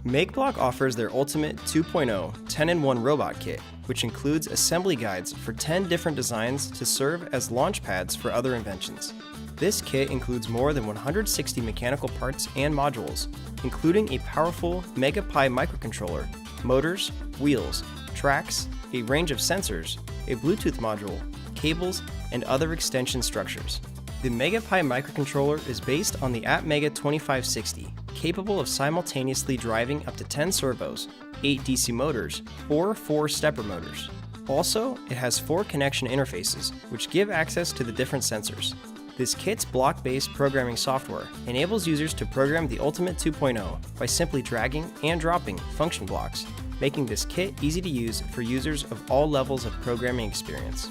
Makeblock offers their Ultimate 2.0 10-in-1 robot kit, which includes assembly guides for 10 different designs to serve as launch pads for other inventions. This kit includes more than 160 mechanical parts and modules, including a powerful MegaPi microcontroller, motors, wheels, tracks, a range of sensors, a Bluetooth module, cables, and other extension structures. The MegaPi microcontroller is based on the AppMega 2560, capable of simultaneously driving up to 10 servos, 8 DC motors, or 4 stepper motors. Also, it has 4 connection interfaces, which give access to the different sensors. This kit's block-based programming software enables users to program the Ultimate 2.0 by simply dragging and dropping function blocks, making this kit easy to use for users of all levels of programming experience.